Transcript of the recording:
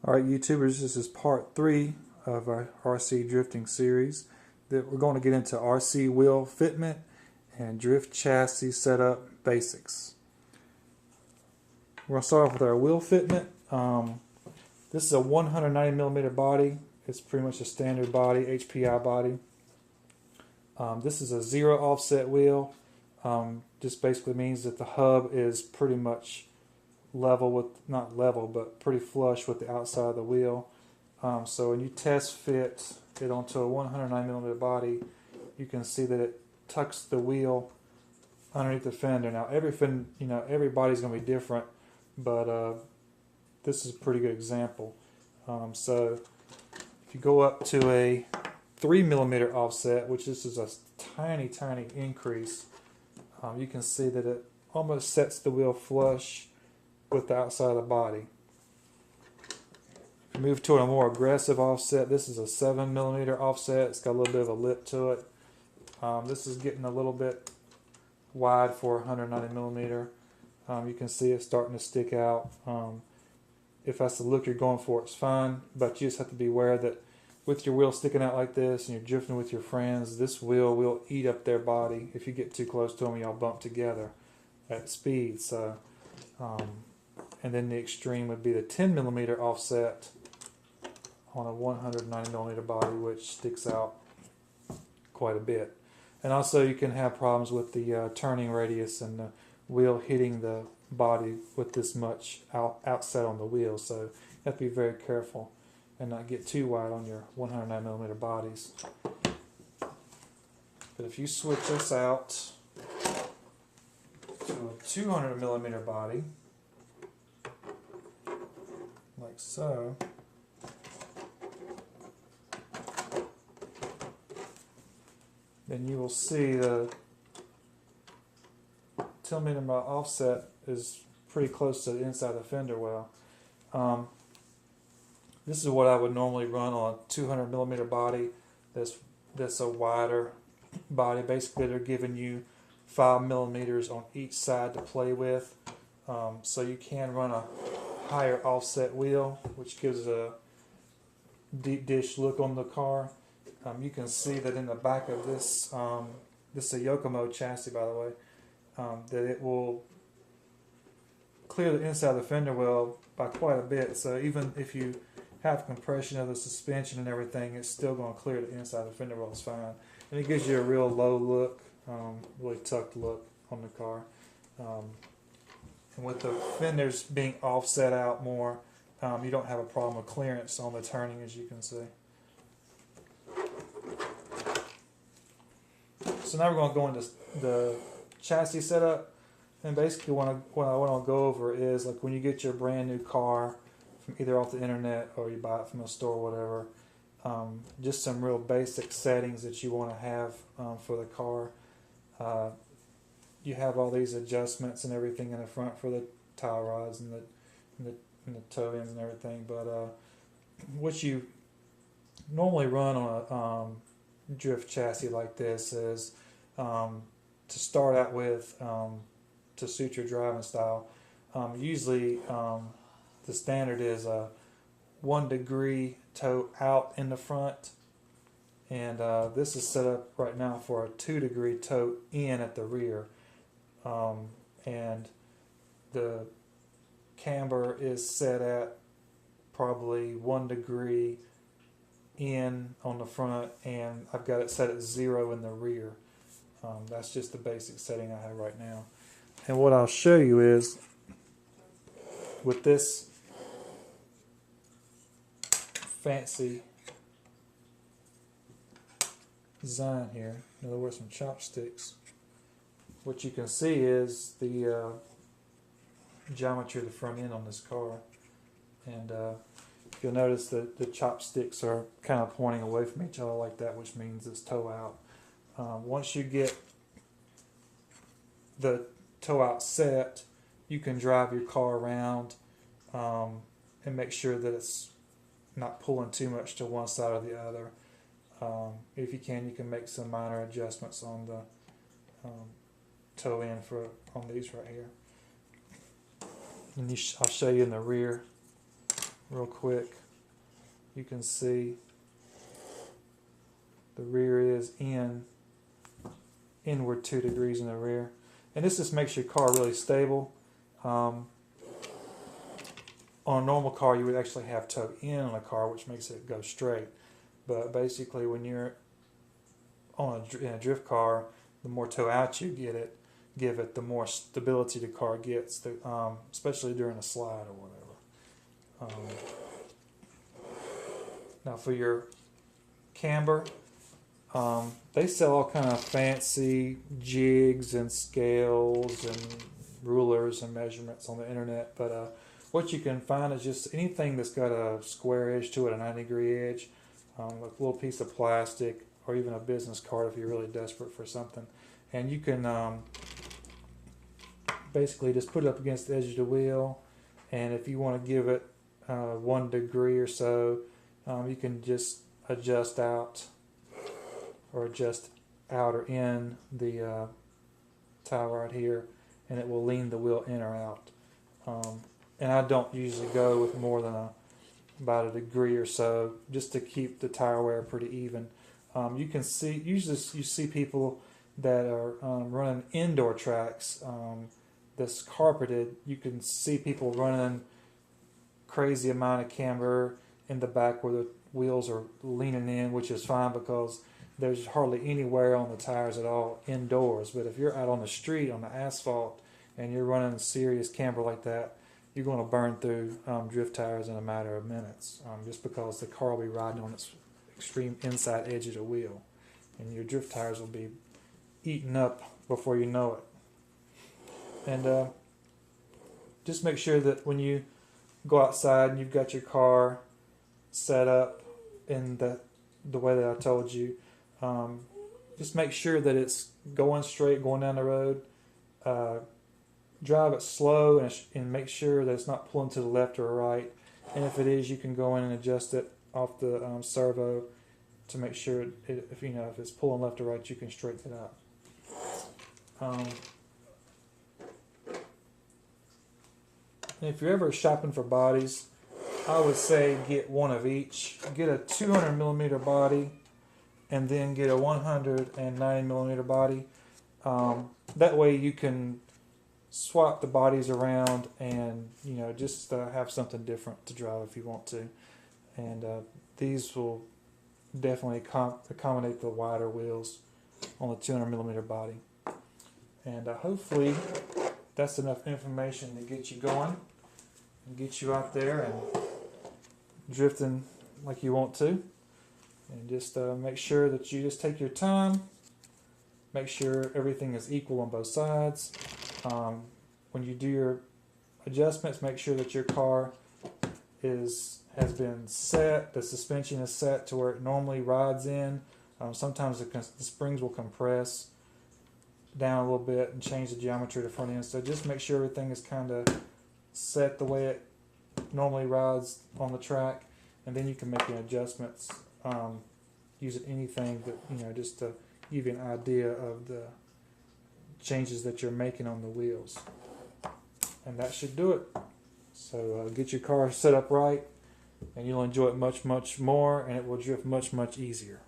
Alright YouTubers, this is part 3 of our RC drifting series. That we're going to get into RC wheel fitment and drift chassis setup basics. We're going to start off with our wheel fitment. This is a 190mm body. It's pretty much a standard body, HPI body. This is a 0 offset wheel. Just basically means that the hub is pretty much level with, not level, but pretty flush with the outside of the wheel. So when you test fit it onto a 109mm body, you can see that it tucks the wheel underneath the fender. Now every body's going to be different, but this is a pretty good example. So if you go up to a 3mm offset, which this is a tiny increase, you can see that it almost sets the wheel flush with the outside of the body. If you move to a more aggressive offset, this is a 7mm offset. It's got a little bit of a lip to it. This is getting a little bit wide for 190mm. You can see it starting to stick out. If that's the look you're going for, it's fine, but you just have to be aware that with your wheel sticking out like this and you're drifting with your friends, this wheel will eat up their body. If you get too close to them, y'all bump together at speed. So, and then the extreme would be the 10mm offset on a 190mm body, which sticks out quite a bit. And also you can have problems with the turning radius and the wheel hitting the body with this much outset on the wheel. So you have to be very careful and not get too wide on your 109mm bodies. But if you switch this out to a 200mm body, like so, then you will see the 10mm offset is pretty close to the inside of the fender well. This is what I would normally run on a 200mm body. That's a wider body. Basically, they're giving you 5mm on each side to play with. So you can run a higher offset wheel, which gives a deep dish look on the car. You can see that in the back of this, this is a Yokomo chassis, by the way, that it will clear the inside of the fender well by quite a bit. So even if you have compression of the suspension and everything, it's still going to clear the inside of the fender well. It's fine, and it gives you a real low look, really tucked look on the car. And with the fenders being offset out more, you don't have a problem with clearance on the turning, as you can see. So now we're going to go into the chassis setup, and basically what I want to go over is, like, when you get your brand new car from either off the internet or you buy it from a store or whatever, just some real basic settings that you want to have for the car. You have all these adjustments and everything in the front for the tie rods and the toe ends and everything, but what you normally run on a drift chassis like this is, to start out with, to suit your driving style, usually the standard is a 1 degree toe out in the front, and this is set up right now for a 2 degree toe in at the rear. And the camber is set at probably 1 degree in on the front, and I've got it set at 0 in the rear. That's just the basic setting I have right now. And what I'll show you is, with this fancy design here, in other words, some chopsticks, what you can see is the geometry of the front end on this car. And you'll notice that the chopsticks are kind of pointing away from each other like that, which means it's toe out. Once you get the toe out set, you can drive your car around and make sure that it's not pulling too much to one side or the other. If you can make some minor adjustments on the toe end on these right here. And I'll show you in the rear real quick, you can see the rear is inward 2 degrees in the rear. And this just makes your car really stable. On a normal car, you would actually have toe in on a car, which makes it go straight. But basically, when you're in a drift car, the more toe out you give it, the more stability the car gets, especially during a slide or whatever. Now for your camber, they sell all kind of fancy jigs and scales and rulers and measurements on the internet, but what you can find is just anything that's got a square edge to it, a 90-degree edge, like a little piece of plastic, or even a business card if you're really desperate for something. And you can basically just put it up against the edge of the wheel, and if you want to give it 1 degree or so, you can just adjust out or in the tile right here, and it will lean the wheel in or out. And I don't usually go with more than about a degree or so, just to keep the tire wear pretty even. You can see, usually you see people that are running indoor tracks that's carpeted. You can see people running crazy amount of camber in the back where the wheels are leaning in, which is fine because there's hardly any wear on the tires at all indoors. But if you're out on the street, on the asphalt, and you're running serious camber like that, you're going to burn through drift tires in a matter of minutes, just because the car will be riding on its extreme inside edge of the wheel, and your drift tires will be eaten up before you know it. And just make sure that when you go outside and you've got your car set up in the way that I told you, just make sure that it's going straight, going down the road. Drive it slow and make sure that it's not pulling to the left or right. And if it is, you can go in and adjust it off the servo to make sure if it's pulling left or right, you can straighten it out. And if you're ever shopping for bodies, I would say get one of each. Get a 200 millimeter body, and then get a 190 millimeter body. That way you can swap the bodies around and just have something different to drive if you want to. And these will definitely accommodate the wider wheels on the 200 millimeter body. And hopefully that's enough information to get you going and get you out there and drifting like you want to. And just make sure that you just take your time, make sure everything is equal on both sides. When you do your adjustments, make sure that your car has been set, the suspension is set to where it normally rides in. Sometimes the springs will compress down a little bit and change the geometry of the front end. So just make sure everything is kind of set the way it normally rides on the track, and then you can make the adjustments using anything that just to give you an idea of the changes that you're making on the wheels. And that should do it. So get your car set up right, and you'll enjoy it much more, and it will drift much easier.